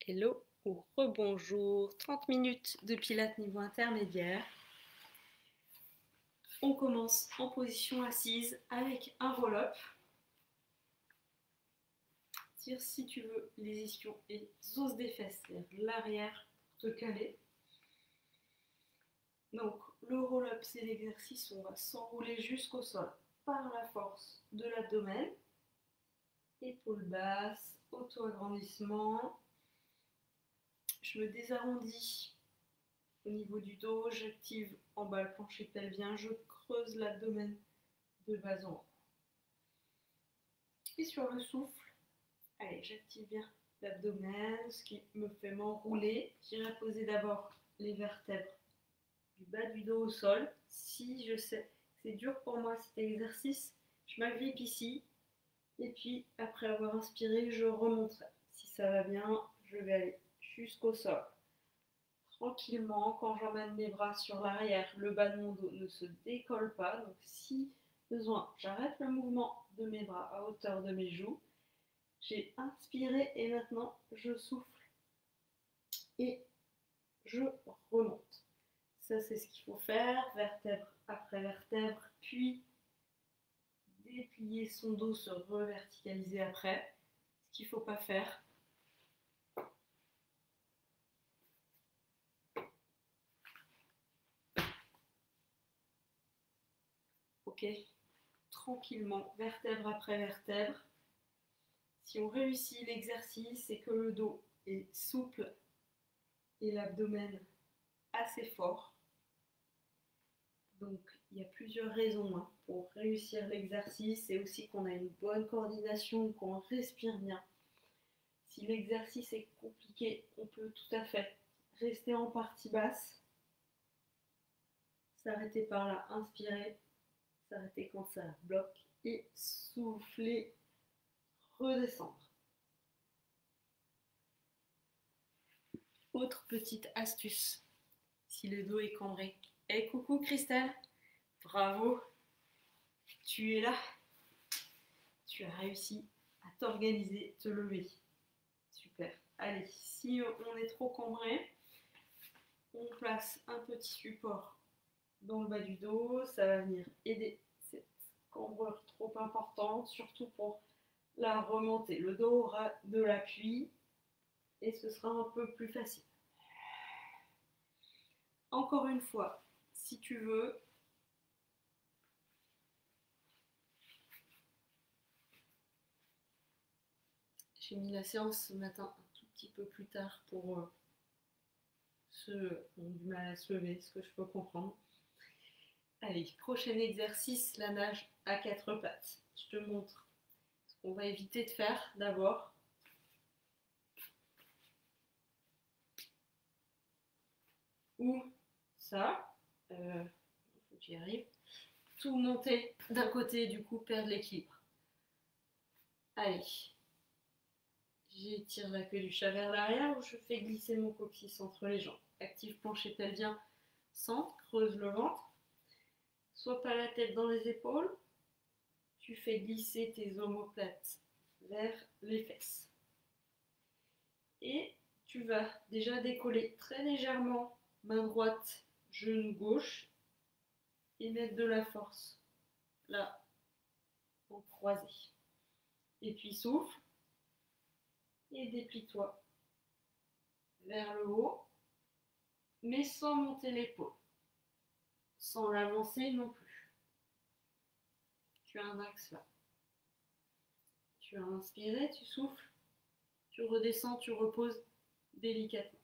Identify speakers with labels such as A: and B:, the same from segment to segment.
A: Hello ou rebonjour, 30 minutes de pilates niveau intermédiaire. On commence en position assise avec un roll-up. Tire si tu veux les ischions et os des fesses, c'est-à-dire l'arrière pour te caler. Donc le roll-up, c'est l'exercice où on va s'enrouler jusqu'au sol par la force de l'abdomen. Épaules basses, auto-agrandissement. Je me désarrondis au niveau du dos, j'active en bas le plancher pelvien, je creuse l'abdomen de bas en haut. Et sur le souffle, allez, j'active bien l'abdomen, ce qui me fait m'enrouler. J'irai poser d'abord les vertèbres du bas du dos au sol. Si je sais que c'est dur pour moi cet exercice, je m'agrippe ici. Et puis, après avoir inspiré, je remonterai. Si ça va bien, je vais aller jusqu'au sol. Tranquillement, quand j'emmène mes bras sur l'arrière, le bas de mon dos ne se décolle pas. Donc si besoin, j'arrête le mouvement de mes bras à hauteur de mes joues. J'ai inspiré et maintenant je souffle et je remonte. Ça, c'est ce qu'il faut faire, vertèbre après vertèbre, puis déplier son dos, se reverticaliser après. Ce qu'il ne faut pas faire, ok, tranquillement, vertèbre après vertèbre. Si on réussit l'exercice, c'est que le dos est souple et l'abdomen assez fort. Donc, il y a plusieurs raisons pour réussir l'exercice. C'est aussi qu'on a une bonne coordination, qu'on respire bien. Si l'exercice est compliqué, on peut tout à fait rester en partie basse, s'arrêter par là, inspirer, s'arrêter quand ça bloque et souffler, redescendre. Autre petite astuce, si le dos est cambré. Hey, coucou Christelle, bravo, tu es là, tu as réussi à t'organiser, te lever. Super. Allez, si on est trop cambré, on place un petit support dans le bas du dos, ça va venir aider cette cambrure trop importante, surtout pour la remontée. Le dos aura de l'appui et ce sera un peu plus facile. Encore une fois, si tu veux, j'ai mis la séance ce matin un tout petit peu plus tard pour ceux qui ont du mal à se lever, ce que je peux comprendre. Allez, prochain exercice, la nage à quatre pattes. Je te montre ce qu'on va éviter de faire d'abord. Ou ça, faut que j'y arrive. Tout monter d'un côté, du coup, perdre l'équilibre. Allez, j'étire la queue du chat vers l'arrière ou je fais glisser mon coccyx entre les jambes. Active plancher pelvien, centre, creuse le ventre. Sois pas la tête dans les épaules. Tu fais glisser tes omoplates vers les fesses. Et tu vas déjà décoller très légèrement main droite, genou gauche et mettre de la force là en croisé. Et puis souffle et déplie-toi vers le haut, mais sans monter l'épaule, sans l'avancer non plus. Tu as un axe là. Tu as inspiré, tu souffles, tu redescends, tu reposes délicatement.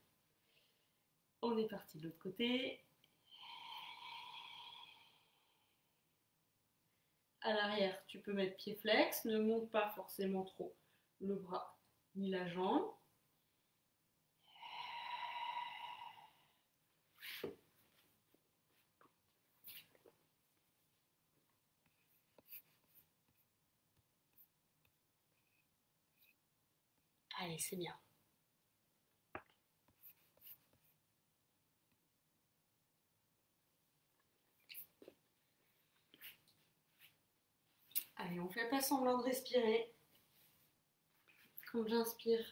A: On est parti de l'autre côté. À l'arrière, tu peux mettre pied flex, ne monte pas forcément trop le bras ni la jambe. Allez, c'est bien. Allez, on ne fait pas semblant de respirer. Quand j'inspire,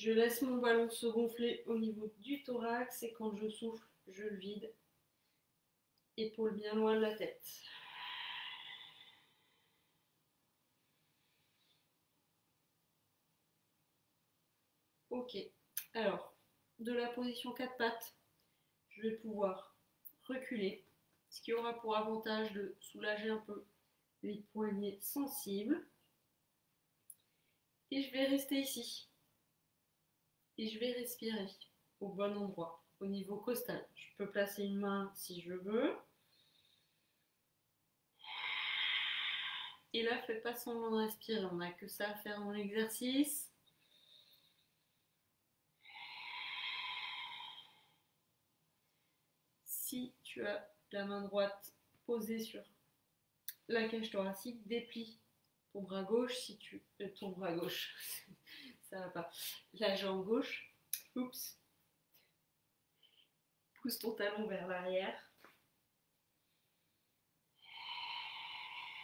A: Je laisse mon ballon se gonfler au niveau du thorax et quand je souffle, je le vide. Épaules bien loin de la tête. Ok, alors, de la position 4 pattes, je vais pouvoir reculer, ce qui aura pour avantage de soulager un peu les poignets sensibles. Et je vais rester ici. Et je vais respirer au bon endroit, au niveau costal. Je peux placer une main si je veux. Et là, faites pas semblant de respirer, on n'a que ça à faire dans l'exercice. Si tu as la main droite posée sur la cage thoracique, déplie ton bras gauche, si tu... ton bras gauche, ça va pas. La jambe gauche, oups. Pousse ton talon vers l'arrière.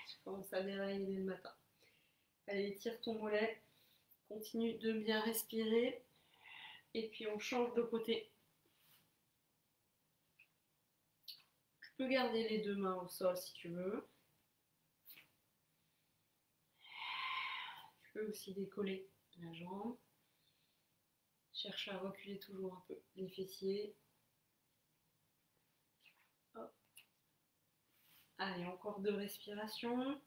A: Je commence à dérailler dès le matin. Allez, tire ton mollet. Continue de bien respirer. Et puis on change de côté. Tu peux garder les deux mains au sol si tu veux. Tu peux aussi décoller la jambe. Cherche à reculer toujours un peu les fessiers. Hop. Allez, encore 2 respirations.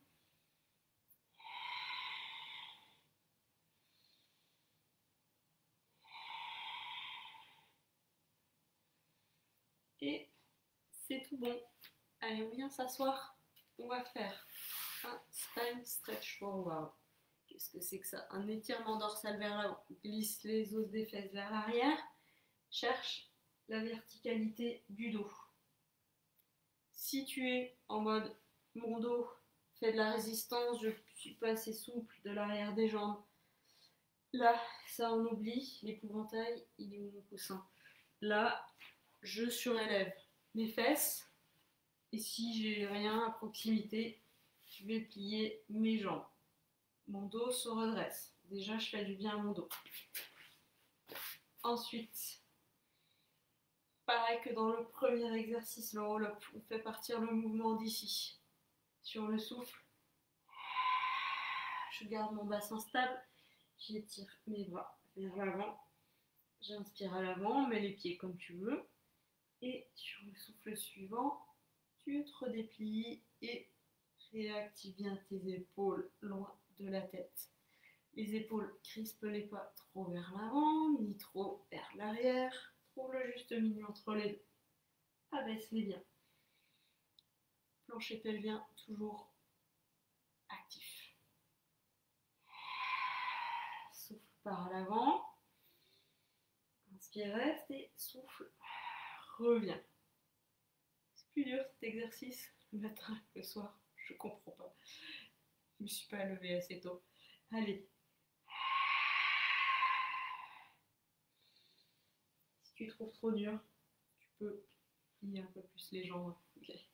A: Et c'est tout bon. Allez, on vient s'asseoir. On va faire un spine stretch forward. Qu'est-ce que c'est que ça? Un étirement dorsal vers l'avant. Glisse les os des fesses vers l'arrière. Cherche la verticalité du dos. Si tu es en mode mon dos fait de la résistance, je ne suis pas assez souple de l'arrière des jambes, là, ça on oublie. L'épouvantail, il est où mon coussin? Là, je surélève mes fesses. Et si j'ai rien à proximité, je vais plier mes jambes. Mon dos se redresse. Déjà, je fais du bien à mon dos. Ensuite, pareil que dans le premier exercice, le roll-up, on fait partir le mouvement d'ici. Sur le souffle, je garde mon bassin stable. J'étire mes bras vers l'avant. J'inspire à l'avant, mets les pieds comme tu veux. Et sur le souffle suivant, tu te redéplies et réactive bien tes épaules loin de la tête. Les épaules, crispe-les pas trop vers l'avant, ni trop vers l'arrière. Trouve le juste milieu entre les deux. Abaisse-les bien. Plancher pelvien toujours actif. Souffle par l'avant. Inspire, reste et souffle. Reviens. C'est plus dur cet exercice le matin que le soir. Je comprends pas. Je me suis pas levée assez tôt. Allez. Si tu trouves trop dur, tu peux plier un peu plus les jambes. Okay.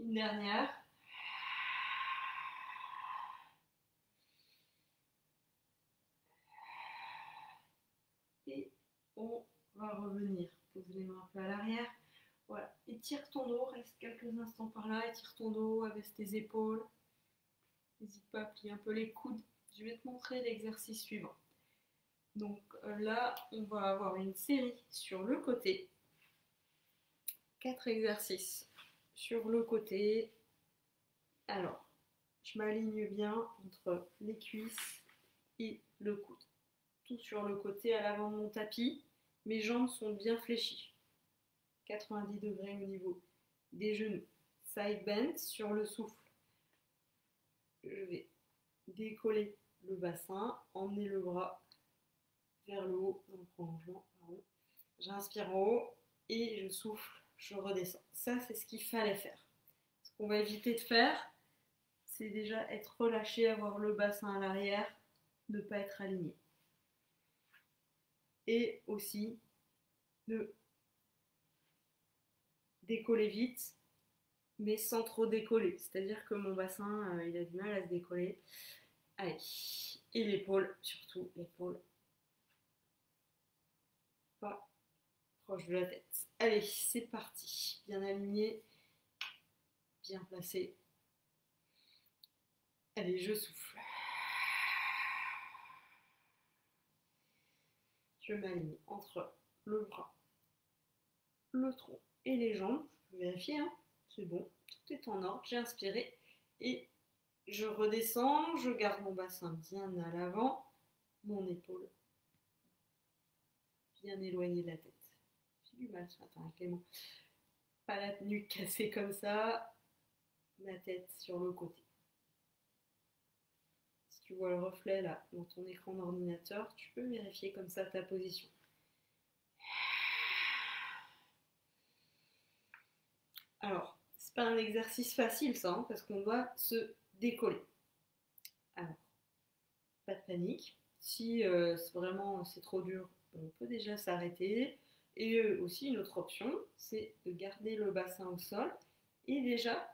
A: Une dernière. Et on va revenir. Pose les mains un peu à l'arrière. Voilà. Étire ton dos. Reste quelques instants par là. Étire ton dos. Abaisse tes épaules. N'hésite pas à plier un peu les coudes. Je vais te montrer l'exercice suivant. Donc là, on va avoir une série sur le côté. 4 exercices sur le côté. Alors, je m'aligne bien entre les cuisses et le coude. Tout sur le côté à l'avant de mon tapis. Mes jambes sont bien fléchies. 90 degrés au niveau des genoux. Side bend sur le souffle. Je vais décoller le bassin, emmener le bras vers le haut dans le prolongement. J'inspire en haut et je souffle, je redescends. Ça, c'est ce qu'il fallait faire. Ce qu'on va éviter de faire, c'est déjà être relâché, avoir le bassin à l'arrière, ne pas être aligné. Et aussi de décoller vite, mais sans trop décoller. C'est-à-dire que mon bassin, il a du mal à se décoller. Allez, et l'épaule, surtout l'épaule. Pas proche de la tête. Allez, c'est parti. Bien aligné, bien placé. Allez, je souffle. Je m'aligne entre le bras, le tronc et les jambes. Je peux vérifier, hein. C'est bon, tout est en ordre. J'ai inspiré et je redescends. Je garde mon bassin bien à l'avant, mon épaule bien éloignée de la tête. J'ai du mal ce matin avec les mots. Pas la nuque cassée comme ça, ma tête sur le côté. Si tu vois le reflet là dans ton écran d'ordinateur, tu peux vérifier comme ça ta position. Alors, c'est pas un exercice facile ça, hein, parce qu'on doit se décoller. Alors, pas de panique. Si vraiment c'est trop dur, on peut déjà s'arrêter. Et aussi une autre option, c'est de garder le bassin au sol et déjà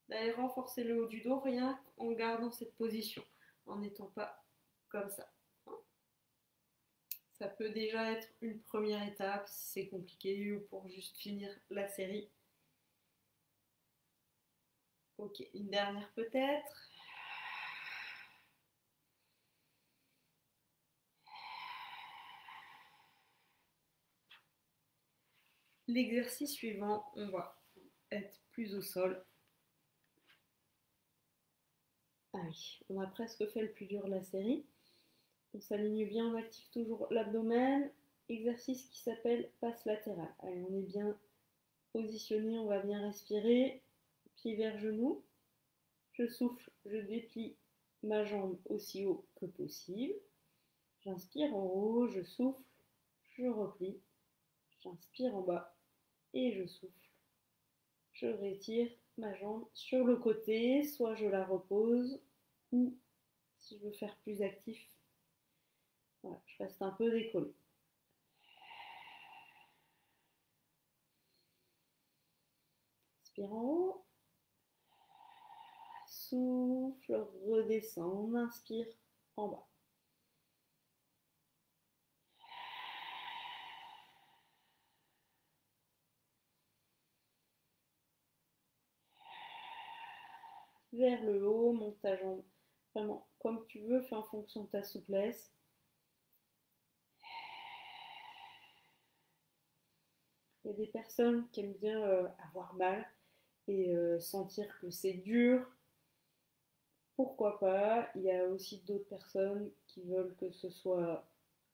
A: d'aller renforcer le haut du dos rien en gardant cette position, en n'étant pas comme ça. Ça peut déjà être une première étape si c'est compliqué ou pour juste finir la série. Ok, une dernière peut-être. L'exercice suivant, on va être plus au sol. Ah oui, on a presque fait le plus dur de la série. On s'aligne bien, on active toujours l'abdomen. Exercice qui s'appelle passe latéral. Allez, on est bien positionné, on va bien respirer. Pied vers genou. Je souffle, je déplie ma jambe aussi haut que possible. J'inspire en haut, je souffle, je replie. J'inspire en bas et je souffle. Je retire ma jambe sur le côté, soit je la repose, ou si je veux faire plus actif, voilà, je reste un peu décollée. Inspire en haut, souffle, redescend, inspire en bas. Vers le haut, monte ta jambe vraiment comme tu veux, fais en fonction de ta souplesse. Il y a des personnes qui aiment bien avoir mal et sentir que c'est dur. Pourquoi pas? Il y a aussi d'autres personnes qui veulent que ce soit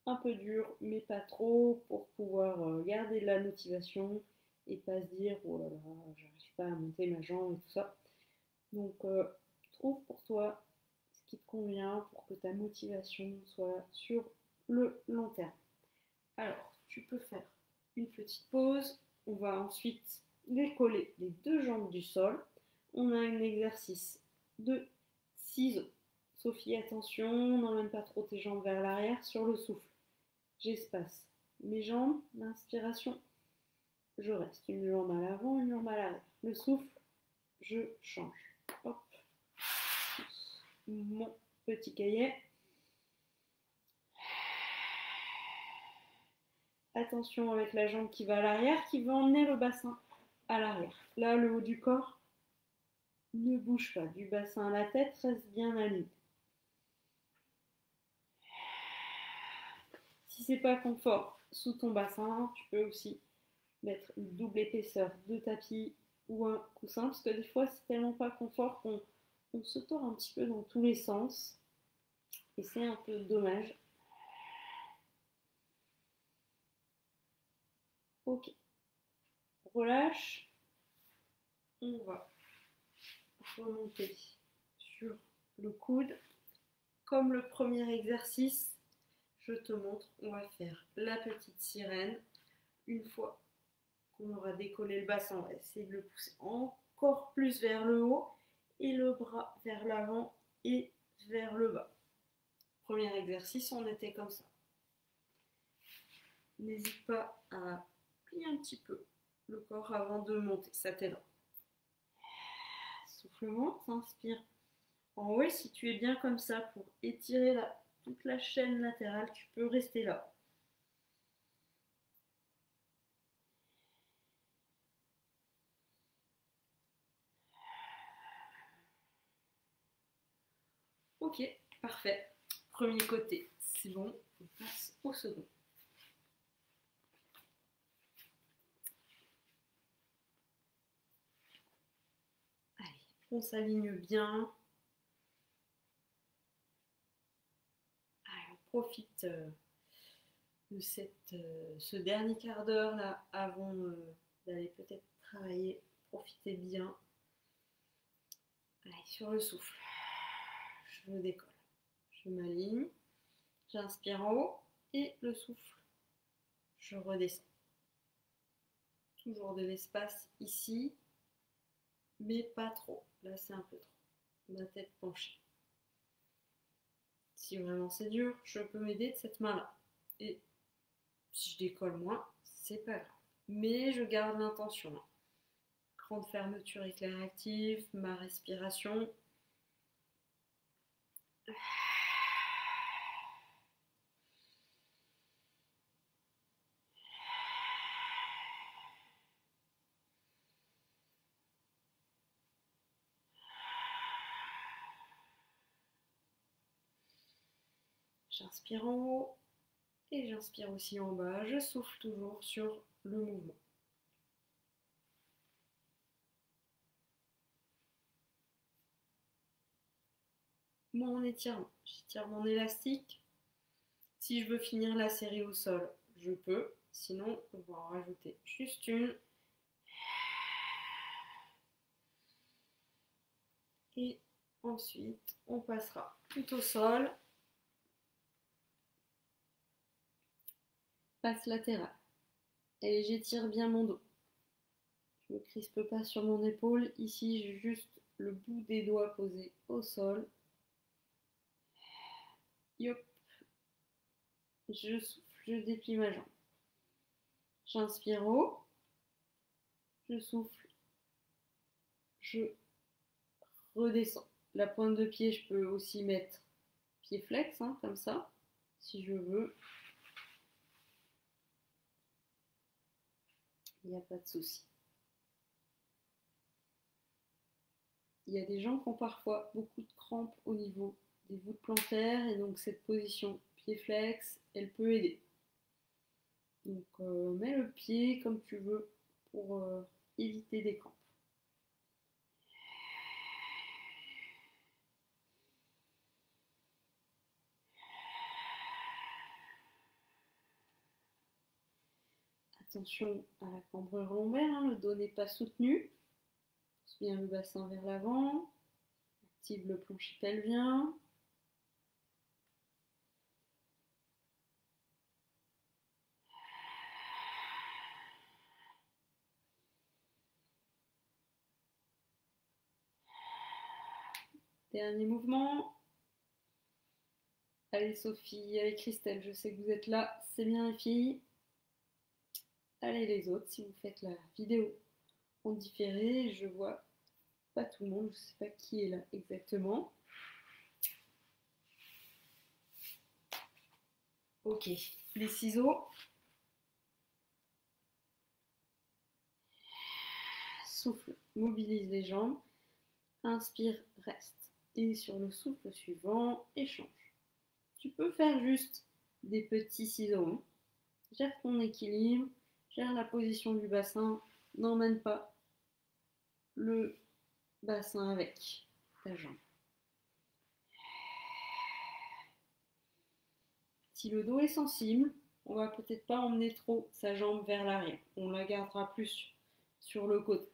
A: un peu dur, mais pas trop, pour pouvoir garder de la motivation et pas se dire oh là là, j'arrive pas à monter ma jambe et tout ça. Donc, trouve pour toi ce qui te convient pour que ta motivation soit sur le long terme. Alors, tu peux faire une petite pause. On va ensuite décoller les deux jambes du sol. On a un exercice de ciseaux. Sophie, attention, n'emmène pas trop tes jambes vers l'arrière sur le souffle. J'espace mes jambes, l'inspiration, je reste une jambe à l'avant, une jambe à l'arrière. Le souffle, je change. Hop, mon petit cahier. Attention avec la jambe qui va à l'arrière, qui va emmener le bassin à l'arrière. Là, le haut du corps ne bouge pas. Du bassin à la tête, reste bien aligné. Si c'est pas confort sous ton bassin, tu peux aussi mettre une double épaisseur de tapis ou un coussin, parce que des fois, c'est tellement pas confort qu'on se tord un petit peu dans tous les sens. Et c'est un peu dommage. Ok. Relâche. On va remonter sur le coude. Comme le premier exercice, je te montre, on va faire la petite sirène. Une fois qu'on aura décollé le bassin, on va essayer de le pousser encore plus vers le haut et le bras vers l'avant et vers le bas. Premier exercice, on était comme ça. N'hésite pas à plier un petit peu le corps avant de monter, ça t'aidera. Souffle monte, inspire En haut, si tu es bien comme ça pour étirer toute la chaîne latérale, tu peux rester là. Ok, parfait. Premier côté, c'est bon. On passe au second. Allez, on s'aligne bien. Allez, on profite de ce dernier quart d'heure là avant d'aller peut-être travailler. Profitez bien. Allez, sur le souffle. Je me décolle. Je m'aligne. J'inspire en haut et le souffle. Je redescends. Toujours de l'espace ici, mais pas trop. Là, c'est un peu trop. Ma tête penchée. Si vraiment c'est dur, je peux m'aider de cette main-là. Et si je décolle moins, c'est pas grave. Mais je garde l'intention. Grande fermeture éclair active, ma respiration. J'inspire en haut et j'inspire aussi en bas. Je souffle toujours sur le mouvement. Mon étirement. J'étire mon élastique. Si je veux finir la série au sol, je peux. Sinon, on va en rajouter juste une. Et ensuite, on passera tout au sol. Passe latérale. Et j'étire bien mon dos. Je ne me crispe pas sur mon épaule. Ici, j'ai juste le bout des doigts posé au sol. Yop. Je souffle, je déplie ma jambe. J'inspire haut. Je souffle. Je redescends. La pointe de pied, je peux aussi mettre pied flex, hein, comme ça, si je veux. Il n'y a pas de souci. Il y a des gens qui ont parfois beaucoup de crampes au niveau des voûtes plantaires et donc cette position pied flex, elle peut aider. Donc mets le pied comme tu veux pour éviter des crampes. Attention à la cambrure lombaire, hein, le dos n'est pas soutenu. Pousse bien le bassin vers l'avant. Active le plancher pelvien. Dernier mouvement. Allez Sophie, allez Christelle, je sais que vous êtes là, c'est bien les filles. Allez les autres, si vous faites la vidéo en différé, je vois pas tout le monde, je sais pas qui est là exactement. Ok, les ciseaux. Souffle, mobilise les jambes. Inspire, reste. Et sur le souffle suivant, échange. Tu peux faire juste des petits ciseaux. Gère ton équilibre, gère la position du bassin. N'emmène pas le bassin avec ta jambe. Si le dos est sensible, on va peut-être pas emmener trop sa jambe vers l'arrière. On la gardera plus sur le côté.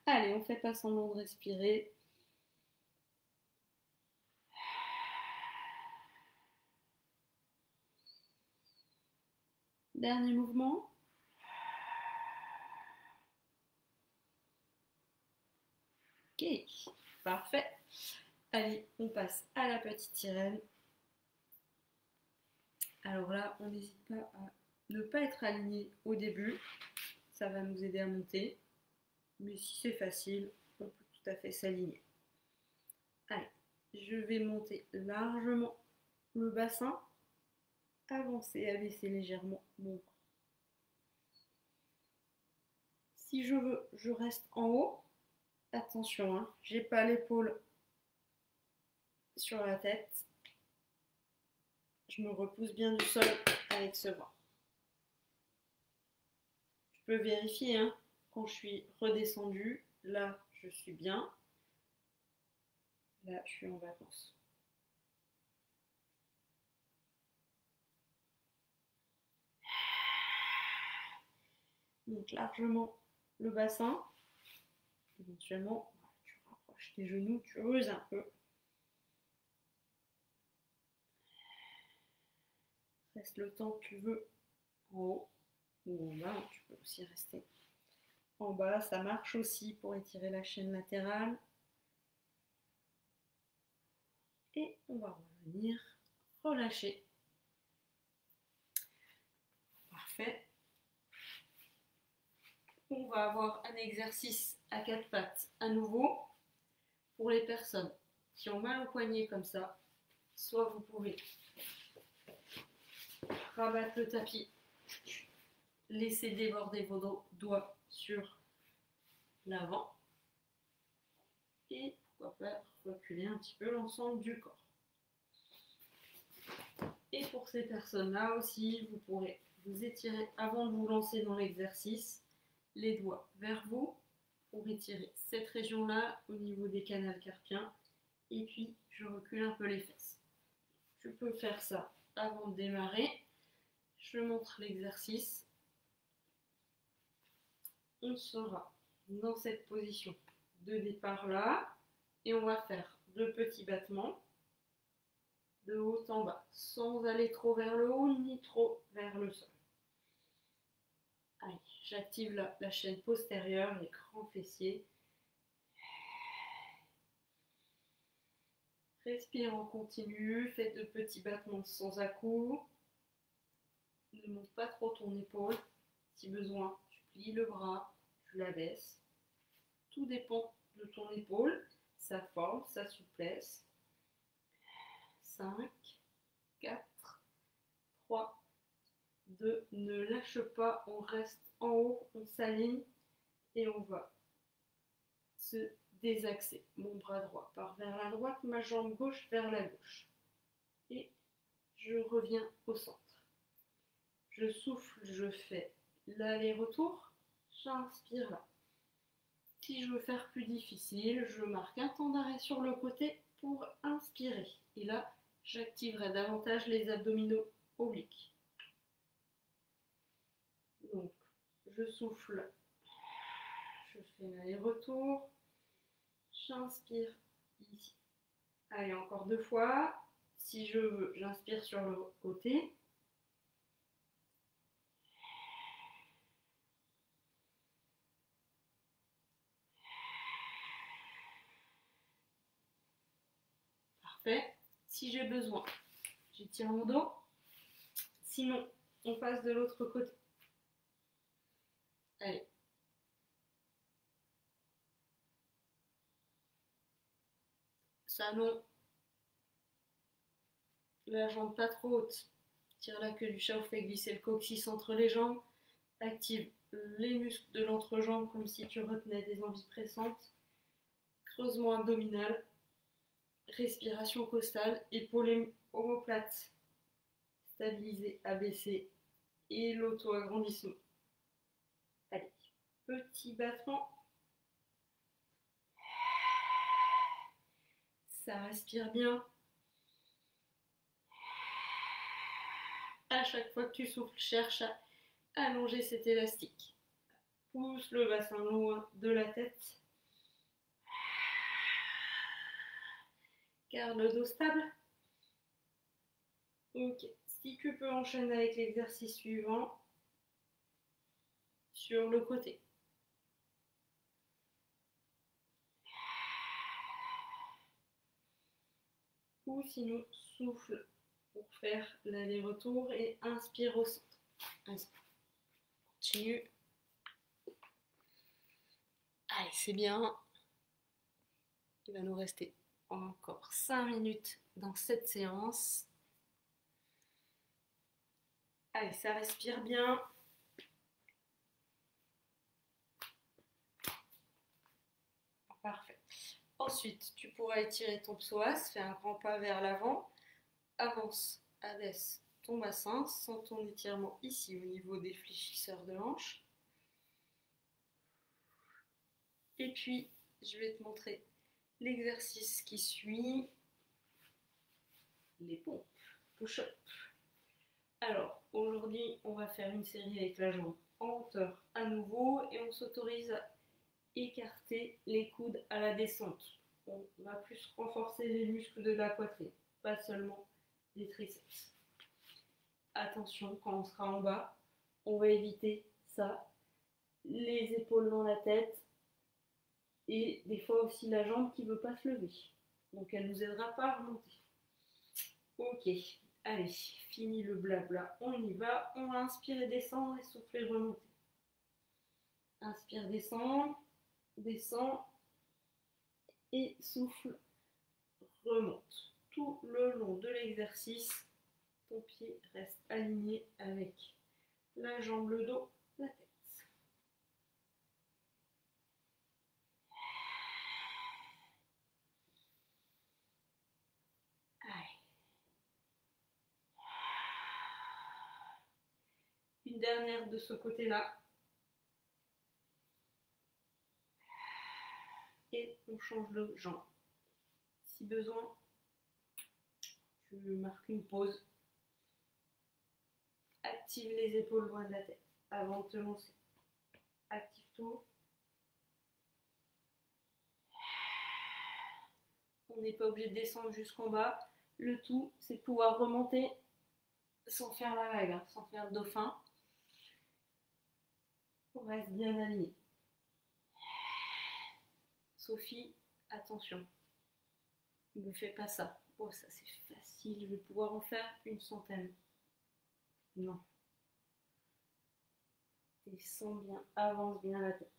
A: Allez, on fait pas semblant de respirer. Dernier mouvement. Ok, parfait. Allez, on passe à la petite sirène. Alors là, on n'hésite pas à ne pas être aligné au début. ça va nous aider à monter. Mais si c'est facile, on peut tout à fait s'aligner. Allez, je vais monter largement le bassin, avancer, abaisser légèrement mon bras. Si je veux, je reste en haut. Attention, hein, j'ai pas l'épaule sur la tête. Je me repousse bien du sol avec ce bras. Je peux vérifier, hein, quand je suis redescendue. Là, je suis bien. Là, je suis en vacances. Donc largement le bassin. Éventuellement, tu rapproches tes genoux, tu oses un peu. Reste le temps que tu veux en haut ou en bas. Tu peux aussi rester en bas. Ça marche aussi pour étirer la chaîne latérale. Et on va revenir relâcher. Parfait. On va avoir un exercice à quatre pattes à nouveau. Pour les personnes qui ont mal au poignet comme ça, soit vous pouvez rabattre le tapis, laisser déborder vos doigts sur l'avant et pourquoi pas reculer un petit peu l'ensemble du corps. Et pour ces personnes-là aussi, vous pourrez vous étirer avant de vous lancer dans l'exercice, les doigts vers vous pour étirer cette région-là au niveau des canaux carpiens et puis je recule un peu les fesses. Je peux faire ça avant de démarrer. Je montre l'exercice. On sera dans cette position de départ là et on va faire 2 petits battements de haut en bas sans aller trop vers le haut ni trop vers le sol. Allez, j'active la chaîne postérieure, les grands fessiers. Respire en continu, fais 2 petits battements sans à-coups. Ne monte pas trop ton épaule. Si besoin, tu plies le bras, tu l'abaisses. Tout dépend de ton épaule, sa forme, sa souplesse. 5, 4, 3, 2, ne lâche pas, on reste en haut, on s'aligne et on va se désaxer. Mon bras droit part vers la droite, ma jambe gauche vers la gauche. Et je reviens au centre. Je souffle, je fais l'aller-retour, j'inspire là. Si je veux faire plus difficile, je marque un temps d'arrêt sur le côté pour inspirer. Et là, j'activerai davantage les abdominaux obliques. Donc, je souffle, je fais l'aller-retour, j'inspire ici. Allez, encore 2 fois. Si je veux, j'inspire sur le côté. Parfait. Si j'ai besoin, j'étire mon dos. Sinon, on passe de l'autre côté. Allez. Salon. La jambe pas trop haute. Tire la queue du chat, fais glisser le coccyx entre les jambes. Active les muscles de l'entrejambe comme si tu retenais des envies pressantes. Creusement abdominal. Respiration costale. Épaules omoplates. Stabiliser, abaisser. Et l'auto-agrandissement. Allez, petit battement. Ça respire bien. À chaque fois que tu souffles, cherche à allonger cet élastique. Pousse le bassin loin de la tête. Garde le dos stable. Ok, si tu peux enchaîner avec l'exercice suivant sur le côté. Ou sinon, souffle pour faire l'aller-retour et inspire au centre. Inspire. Continue. Allez, c'est bien. Il va nous rester encore 5 minutes dans cette séance. Allez, ça respire bien. Parfait. Ensuite, tu pourras étirer ton psoas, fais un grand pas vers l'avant, avance, abaisse ton bassin, sans ton étirement ici au niveau des fléchisseurs de hanche. Et puis, je vais te montrer l'exercice qui suit, les pompes, push-up. Alors, aujourd'hui, on va faire une série avec la jambe en hauteur à nouveau et on s'autorise à écarter les coudes à la descente. On va plus renforcer les muscles de la poitrine, pas seulement les triceps. Attention, quand on sera en bas, on va éviter ça, les épaules dans la tête et des fois aussi la jambe qui ne veut pas se lever. Donc elle ne nous aidera pas à remonter. Ok, allez, fini le blabla, on y va. On va inspirer, descendre et souffler, remonter. Inspire, descend, descend et souffle, remonte. Tout le long de l'exercice, ton pied reste aligné avec la jambe, le dos, la tête. Allez. Une dernière de ce côté-là. Et on change de jambe. Si besoin, tu marques une pause. Active les épaules loin de la tête avant de te lancer. Active tout. On n'est pas obligé de descendre jusqu'en bas. Le tout, c'est de pouvoir remonter sans faire la vague, sans faire le dauphin. On reste bien aligné. Sophie, attention. Ne fais pas ça. Oh, ça c'est facile. Je vais pouvoir en faire une centaine. Non. Descends bien, avance bien la tête.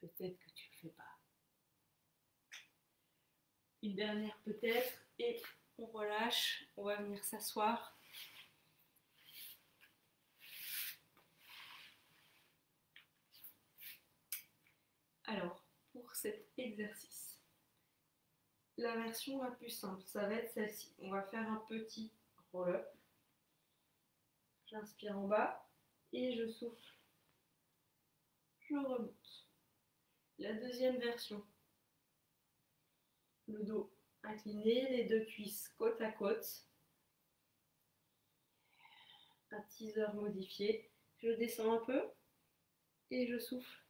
A: Peut-être que tu ne le fais pas. Une dernière peut-être. Et on relâche. On va venir s'asseoir. Alors, pour cet exercice, la version la plus simple, ça va être celle-ci. On va faire un petit roll-up. J'inspire en bas et je souffle. Je remonte. La deuxième version, le dos incliné, les deux cuisses côte à côte. Un teaser modifié. Je descends un peu et je souffle.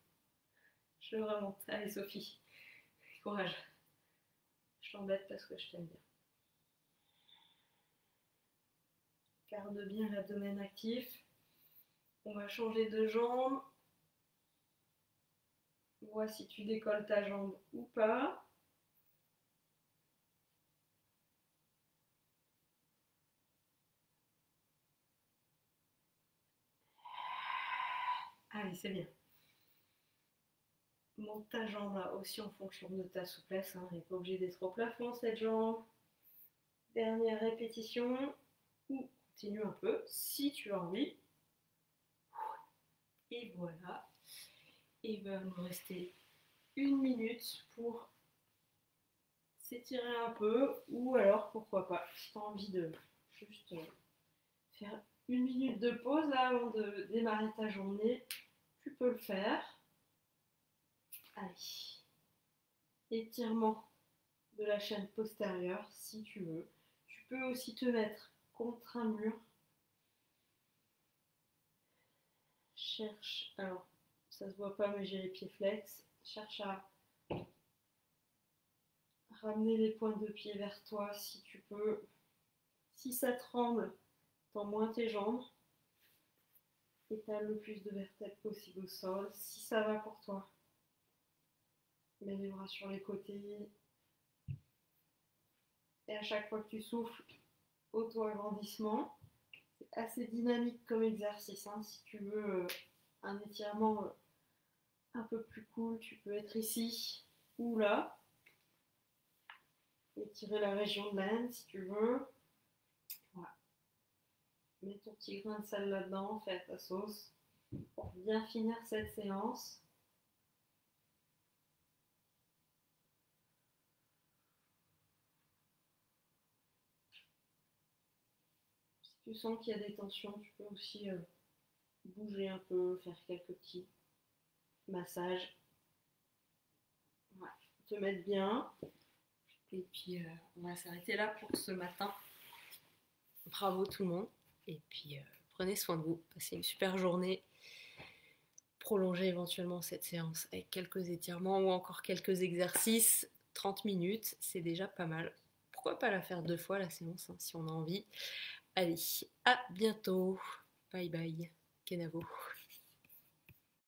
A: Je remonte. Allez Sophie, courage. Je t'embête parce que je t'aime bien. Garde bien l'abdomen actif. On va changer de jambe. Vois si tu décolles ta jambe ou pas. Allez, c'est bien. Monte ta jambe là aussi en fonction de ta souplesse. Elle n'est pas obligée d'être au plafond cette jambe. Dernière répétition. Ou continue un peu si tu as envie. Et voilà. Et il va nous rester une minute pour s'étirer un peu. Ou alors, pourquoi pas, si tu as envie de juste faire une minute de pause là, avant de démarrer ta journée, tu peux le faire. Allez. Étirement de la chaîne postérieure si tu veux. Tu peux aussi te mettre contre un mur. Cherche, alors ça se voit pas mais j'ai les pieds flex. Cherche à ramener les pointes de pied vers toi si tu peux. Si ça tremble, tends moins tes jambes. Étale le plus de vertèbres possible au sol. Si ça va pour toi, mets les bras sur les côtés. Et à chaque fois que tu souffles, auto-agrandissement. C'est assez dynamique comme exercice. Hein, si tu veux un étirement un peu plus cool, tu peux être ici ou là. Étirer la région de l'aine si tu veux. Voilà. Mets ton petit grain de sel là-dedans, fais ta sauce. Pour bien finir cette séance. Si tu sens qu'il y a des tensions, tu peux aussi bouger un peu, faire quelques petits massages. Voilà. Te mettre bien. Et puis, on va s'arrêter là pour ce matin. Bravo tout le monde. Et puis, prenez soin de vous. Passez une super journée. Prolongez éventuellement cette séance avec quelques étirements ou encore quelques exercices. 30 minutes, c'est déjà pas mal. Pourquoi pas la faire 2 fois la séance hein, si on a envie. Allez, à bientôt. Bye bye. Kenavo.